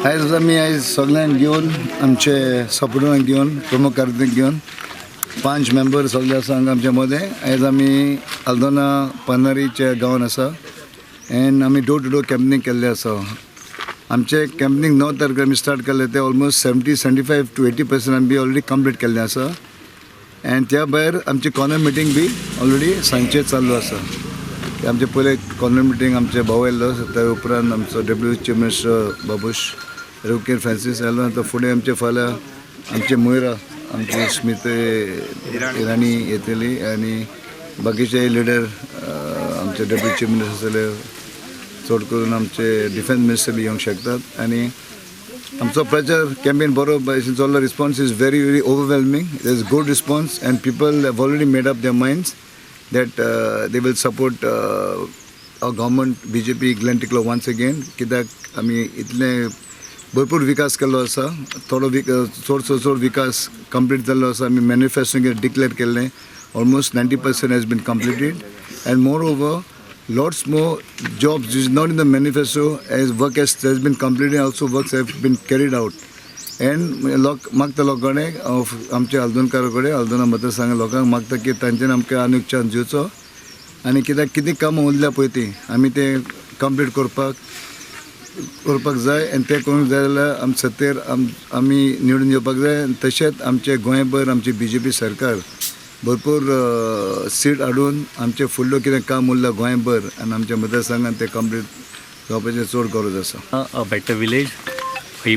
आयज आमी सगळ्यांक घेवन आमचे सपोर्टरांक घेवन प्रमुख कार्यकर्त्यांक घेवन 5 मेंबर सगळे आसा हांगा आमचे मदें. आयज आमी आल्दोना पन्नारीच्या गांवांत आसा एंड आमी डोर टू डोर कॅम्पनींग केल्लें आसा. आमचे कॅम्पनींग 9 तारखेर आमी स्टार्ट केल्लें तें ऑलमोस्ट 75 to 80% आमी ऑलरेडी कंप्लीट केल्लें आसा. एंड त्या भायर आमची कॉर्नर मिटींग बी ऑलरेडी सांजचे चालू आसा. आमचे पयले कॉर्नर मिटींग आमचे भाऊ आयल्लो, त्या उपरांत आमचो deputy chief minister Babush Revkar Francis आयलो. आतां फुडें आमचे फाल्यां आमचे मोयरा आमची स्मिता इराणी येतली आनी बाकीचे लिडर आमचे डेप्युटी चीफ मिनिस्टर आसले, चड करून आमचे डिफेन्स मिनिस्टर बी येवंक शकतात. आनी आमचो प्रचार कॅम्पेन बरो चल्लो. Response is very very overwhelming. There is good response and people have already made up their minds that they will support our government BJP Glen Tiklo once again. कित्याक आमी इतले भरपूर विकास केल्लो आसा, चड विकास कंप्लीट जाल्लो आसा. आमी मॅनिफेस्टोचेर डिक्लेअर केल्लें almost 90% has been completed and moreover lots more jobs which is not in the manifesto as work has been completed, also works have been carried out. End मागता लोकांनी आमच्या आल्दोनकारा कडेन आल्दोना मतदारसंघा लोकांक मागता की तांच्यानी आमकां आनीक चान्स दिवचो आनी कित्याक कितें कामां उरल्या पळय ती आमी ते कंप्लीट करपाक जाय. आनी तें करूंक जाय जाल्यार आमी सत्तेर आमी निवडून येवपाक जाय. तशेंच आमचे गोंयभर आमची BJP सरकार भरपूर सीट हाडून आमचे फुडलो कितें काम उरलां गोंयभर आनी आमच्या मतदारसंघात तें कंप्लीट जावपाचें चड गरज आसा. A better village,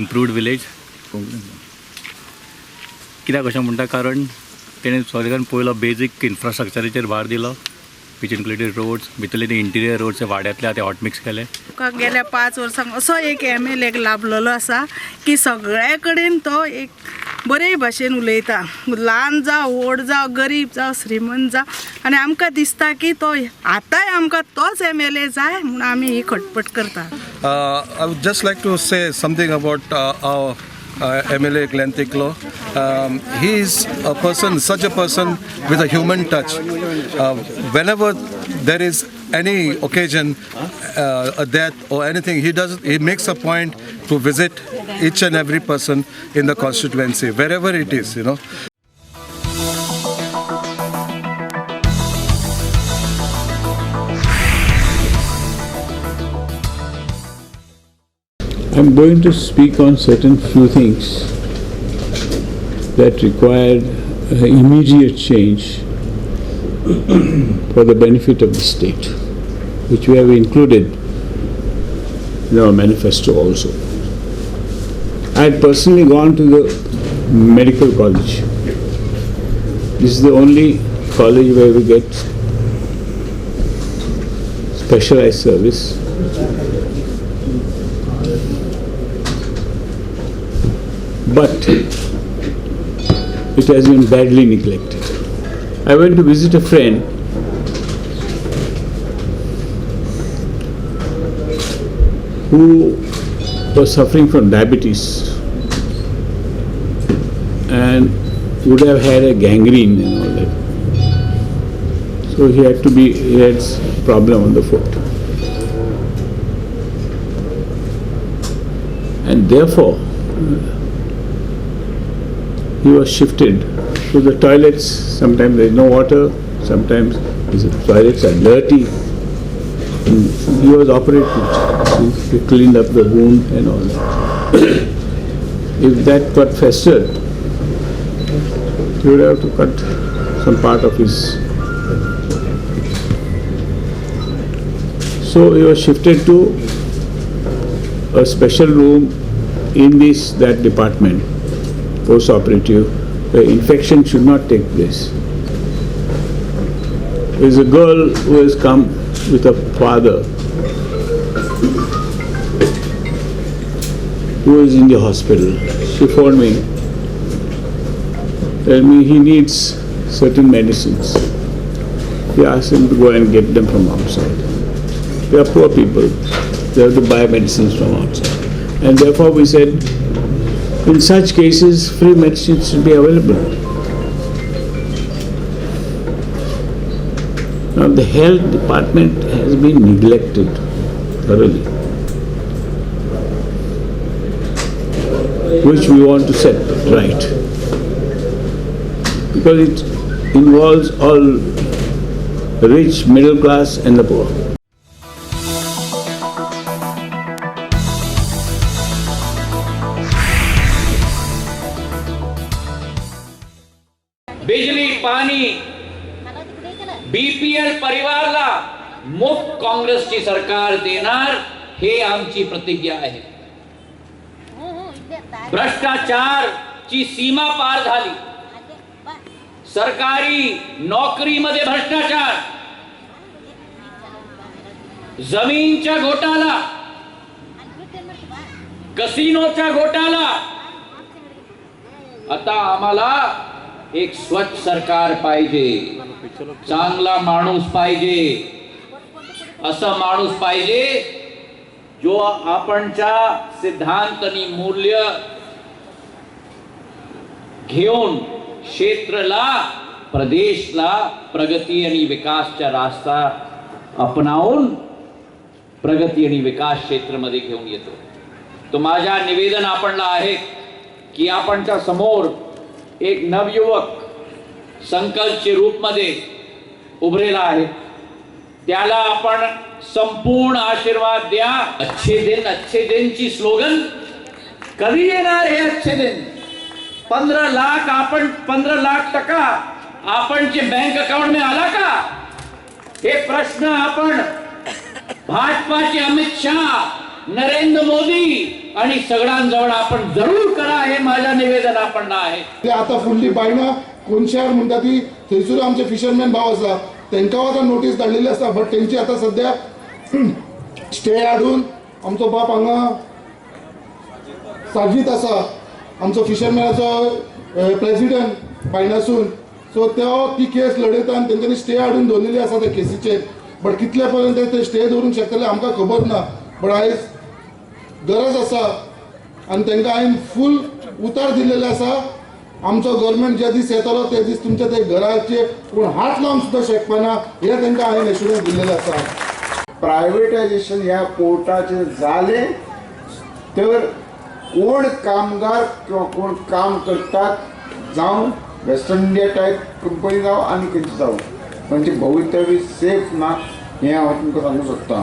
improved village. कित्याक अशें म्हणटा कारण तेणें सगळ्यान पयलो बेजीक इन्फ्रास्ट्रक्चराचेर भार दिलो, विच इन्क्लुडेड रोड्स. भितरले ते इंटिरियर रोड्स वाड्यांतले आतां हॉट मिक्स केले. गेल्या 5 वर्सांक असो एक MLA लाभलेलो आसा की सगळे कडेन तो एक बरे भाशेन उलयता. ल्हान जावं व्हड जावं गरीब जावं श्रीमंत जावं आनी आमकां दिसता की तो आतांय आमकां तोच MLA जाय म्हूण आमी ही खटपट करता. I would just like to say something about our MLA Glen Tiklo. He is such a person with a human touch. Whenever there is any occasion, a death or anything, he makes a point to visit each and every person in the constituency, wherever it is, you know. I'm going to speak on certain few things that required immediate change for the benefit of the state, which we have included in our manifesto also. I had personally gone to the medical college. This is the only college where we get specialized service. But it has been badly neglected. I went to visit a friend who was suffering from diabetes and would have had a gangrene and all that. So he had problem on the foot. And therefore, he was shifted to the toilets. Sometimes there is no water, sometimes the toilets are dirty. And he was operated. He cleaned up the wound and all that. If that got festered, he would have to cut some part of his. So he was shifted to a special room in that department, post-operative, where infection should not take place. There is a girl who has come with a father who is in the hospital. She phoned me, tell me he needs certain medicines. He asked him to go and get them from outside. They are poor people. They have to buy medicines from outside. And therefore we said, in such cases, free medicine should be available. Now the health department has been neglected thoroughly. which we want to set right. Because it involves all rich, middle class and the poor. बिजली पाणी BPL परिवाराला मुफ्त काँग्रेसची सरकार देणार हे आमची प्रतिज्ञा आहे. भ्रष्टाचारची सीमा पार झाली. सरकारी नोकरीमध्ये भ्रष्टाचार, जमीनच्या घोटाळा, कसिनोचा घोटाळा. आता आम्हाला एक स्वच्छ सरकार पाहिजे, चांगला माणूस पाहिजे. असा माणूस पाहिजे जो आपणच्या सिद्धांत आणि मूल्य घेऊन क्षेत्रला, प्रदेशला प्रगती आणि विकासचा रास्ता अपनावून प्रगती आणि विकास क्षेत्रामध्ये घेऊन येतो. तो माझा निवेदन आपणला आहे की आपणच्या समोर एक नवयुवक संकल्पचे रूपमध्ये उभरेला आहे. त्याला आपण संपूर्ण आशीर्वाद द्या. अच्छे दिन ची स्लोगन कधी येणार हे अच्छे दिन? 15 लाख आपण 15 लाख टका आपणचे बँक अकाउंट में आला का? हे प्रश्न आपण भाजपाचे अमित शाह, नरेंद्र मोदी आणि सगळ्यांजवळ आपण जरूर करा. हे माझं निवेदन आपण आहे. ते आता फुडली बायना कोण शहर म्हणटा ती थंयसर आमचे फिशरमॅन भाव आसा तांकां आतां नोटीस धाडलेली आसा. बट तेंची आतां सद्या स्टे हाडून आमचो बाप हांगा साजीत आसा, आमचो फिशरमॅनाचो प्रेसिडेंट बायनासून. सो ती केस लडयता आनी तेंच्यांनी स्टे हाडून दवरलेली आसा त्या केसीचेर. बट कितले पर्यंत ते स्टे दवरूंक शकतले आमकां खबर ना. बट आयज गरज आसा आनी तांकां हांवें फूल उतर दिल्लेले आसा. आमचो गव्हर्मेंट जे दीस येतलो ते दीस तुमच्या ते घराचे कोण हात लावन सुद्दां शकपाना हे तांकां हांवें एश्युरन्स दिल्लेले आसा. प्रायवेटायझेशन ह्या पोर्टाचे जाले तर कोण कामगार किंवा कोण काम करतात जावं वेस्टर्न इंडिया टायप कंपनी जावं आनी खंयची जावं म्हणजे भवितव्य सेफ ना हें हांव तुमकां सांगूंक सोदतां.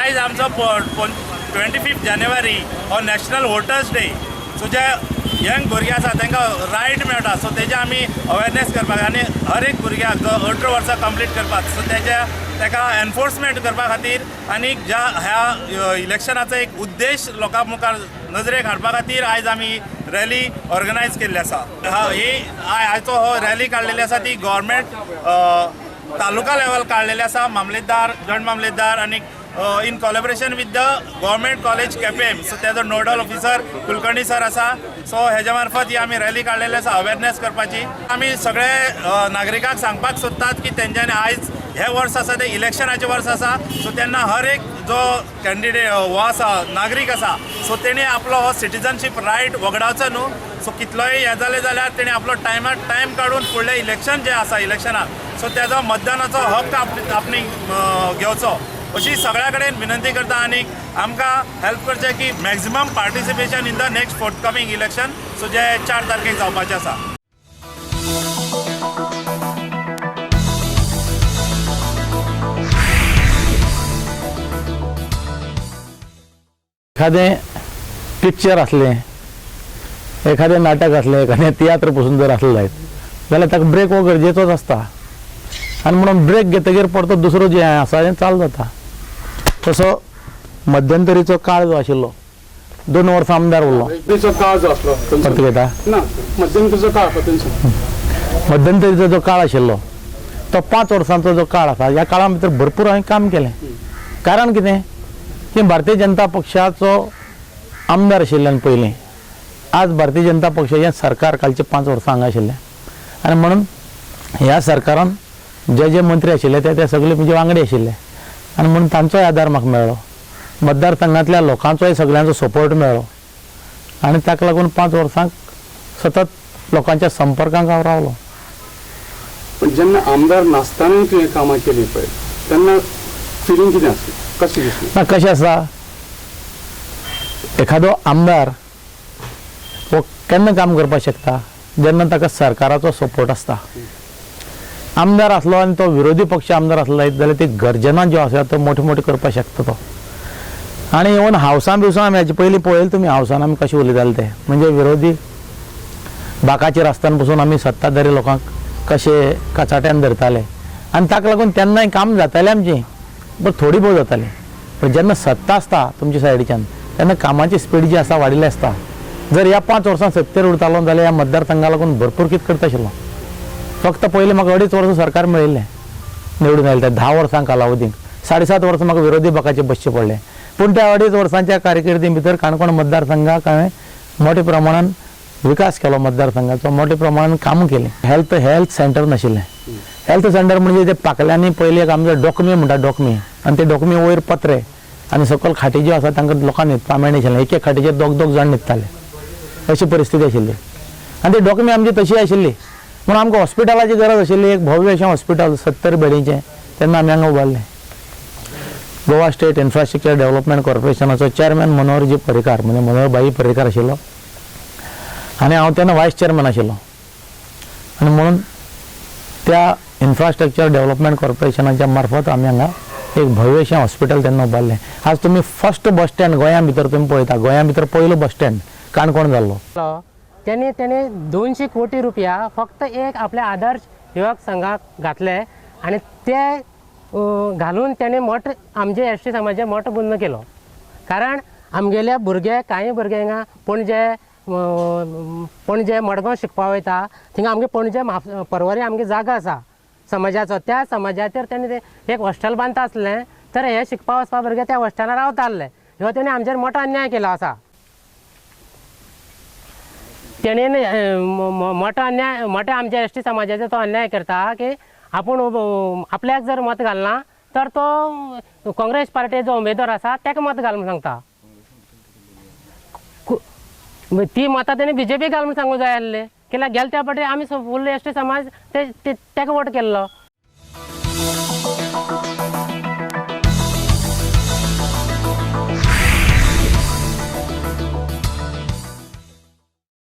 आयज आमचो 25 जानेवारी हो नॅशनल वोटर्स डे. सो जे यंग भुरगे आसा तांकां रायट मेळटा. सो तेजे आमी अवेरनेस करपाक आनी हर एक भुरग्याक जो 18 वर्सां कंप्लीट करपाक सो ताका एनफोर्समेंट करपा खातीर आनी ज्या ह्या इलेक्शनाचो एक उद्देश लोकां मुखार नजरेक हाडपा खातीर आयज आमी रॅली ऑर्गनायज केल्ली आसा. ही आयचो हो रॅली काडलेली आसा ती गव्हर्मेंट तालुका लेवल काडलेली आसा. मामलेदार, जॉयंट मामलेदार आनी in collaboration with the government college Quepem. So तेजो नोडल ऑफिसर कुलकर्णी सर आसा. सो हेज्या मार्फत ही आमी रॅली काडलेली आसा अवेरनेस करपाची. आमी सगळे नागरिकांक सांगपाक सोदतात की तेंच्यांनी आयज हे वर्स आसा ते इलेक्शनाचें वर्स आसा. सो तेन्ना हर एक जो कॅन्डिडेट हो आसा, नागरीक आसा, सो तेणी आपलो हो सिटीजनशीप रायट वगडावचो न्हू. सो कितलोय हें जालें जाल्यार तेणी आपलो टायम काडून फुडलें इलेक्शन जें आसा इलेक्शनाक सो तेजो मतदानाचो हक्क आपणी घेवचो अशी सगळ्या कडेन विनंती करता. आनी आमकां हेल्प करचें की maximum participation in the next forthcoming election so जे 4 तारखेक जावपाचें आसा. एखादें पिक्चर असलें, एखादें नाटक असलें, एखादें तियात्र पसून जर असलें जायत जाल्यार ताका ब्रेक हो गरजेचोच आसता. आनी म्हणून ब्रेक घेतकीर परतो दुसरो जें आसा तें चालू जाता. तसो मध्यंतरीचो काळ जो आशिल्लो 2 वर्सां आमदार उरलो घेता मध्यंतरीचो जो काळ आशिल्लो तो 5 वर्सांचो जो काळ आसा ह्या काळा भितर भरपूर हांवें काम केलें. कारण कितें की भारतीय जनता पक्षाचो आमदार आशिल्ल्यान पयलीं आज भारतीय जनता पक्षाचें सरकार कालचे 5 वर्सां हांगा आशिल्लें. आनी म्हणून ह्या सरकारान जे मंत्री आशिल्ले ते सगळे म्हणजे वांगडी आशिल्ले. आनी म्हणून तांचोय आदार म्हाका मेळ्ळो, मतदारसंघांतल्या लोकांचोय सगळ्यांचो सपोर्ट मेळ्ळो. आनी ताका लागून 5 वर्सांक सतत लोकांच्या संपर्कांत हांव रावलो. पण जेन्ना आमदार नासतानाय तुवें कामां केलीं पळय तेन्ना फिलींग कितें आसली, कशें दिसलें? ना कशें आसा, एखादो आमदार हो केन्ना काम करपाक शकता जेन्ना ताका सरकाराचो सपोर्ट आसता. आमदार असलो आनी तो विरोधी पक्ष आमदार असलो जाल्यार ती गर्जना ज्यो आसा तो मोठ्यो मोठ्यो करपाक शकता तो. आनी इवन हावसां बिवसां आमी हाचे पयलीं पळयलें तुमी हावसान आमी कशें उलयताले ते, म्हणजे विरोधी बाकाचेर आसतना पसून आमी सत्ताधारी लोकांक कशे कचाट्यान धरताले आनी ताका लागून तेन्नाय काम जातालें आमचीं, पण थोडी भोव जाताली. पण जेन्ना सत्ता आसता तुमच्या सायडीच्यान तेन्ना कामाची स्पीड जी आसा वाडिल्ली आसता. जर ह्या 5 वर्सां सत्तेर उरतालो जाल्यार ह्या मतदारसंघा लागून भरपूर कितें करता आशिल्लो. फक्त पयलीं म्हाका 2.5 वर्सां सरकार मेळिल्लें निवडून आयलें, 10 वर्सां कालावधीक 7.5 वर्सां म्हाका विरोधी पक्षाचे बसचे पडले. पूण त्या 2.5 वर्सांच्या कारकिर्दी भितर काणकोण मतदारसंघाक हांवें मोठ्या प्रमाणान विकास केलो, मतदारसंघाचो मोठ्या प्रमाणान कामां केलीं. हेल्थ सेंटर नाशिल्लें. हेल्थ सेंटर म्हणजे ते पाकल्यांनी पयलीं एक आमचे डोकमी म्हणटा डोकमी, आनी ते डोकमी वयर पत्रे आनी सकयल खाटी ज्यो आसा तांकां लोकांक न्हिदपाक मेळनाशिल्लें. एक खाटीचेर 2 जाण न्हिदताले, अशी परिस्थिती आशिल्ली. आनी ती डोकमी आमची तशी आशिल्ली म्हणून आमकां हॉस्पिटलाची गरज आशिल्ली, एक भव्य अशें हॉस्पिटल 70 बेडीचें. तेन्ना आमी हांगा उबारलें. गोवा स्टेट इन्फ्रास्ट्रक्चर डेव्हलपमेंट कॉर्पोरेशनाचो चेअरमॅन मनोहरजी पर्रीकार म्हणजे मनोहरभाई पर्रीकार आशिल्लो आनी हांव तेन्ना वायस चेअरमॅन आशिल्लो. आनी म्हणून त्या इन्फ्रास्ट्रक्चर डेव्हलपमेंट कॉर्पोरेशनाच्या मार्फत आमी हांगा एक भव्यशें हॉस्पिटल तेन्ना उबारलें. आज तुमी फर्स्ट बस स्टँड गोंया भितर तुमी पळयता, गोंया भितर पयलो बस स्टँड काणकोण जाल्लो. त्याने 200 कोटी रुपया फक्त एक आपल्या आदर्श युवक संघाक घातले आणि ते घालून त्याने मोठ आमचे एस टी समाजाचे मोठ बुन्न केलो. कारण आमगेल्या भुरगे कांय भुरगे हिंगा पणजे मडगांव शिकपा वयता, थिंगा आमगे पणजे परवरी आमगे जागा आसा समाजाचो, त्या समाजाचेर तेणे ते एक हॉस्टेल बांदता आसलें, तर हे शिकपा वचपा भुरगे त्या हॉस्टेलार रावता आसले. ह्यो तेणे आमचेर मोठो अन्याय केलो आसा. तेणे मोठ्या आमच्या एस टी समाजाचो तो अन्याय करता की आपूण आपल्याक जर मत घालना तर तो काँग्रेस पार्टीचो उमेदवार आसा ताका मत घाल म्हणून सांगता. ती मतां तेणी BJP घाल म्हणून सांगूंक जाय आसलें. कित्याक गेल्या त्या फावटी आमी फुल्ल एस टी समाज ताका वोट केल्लो.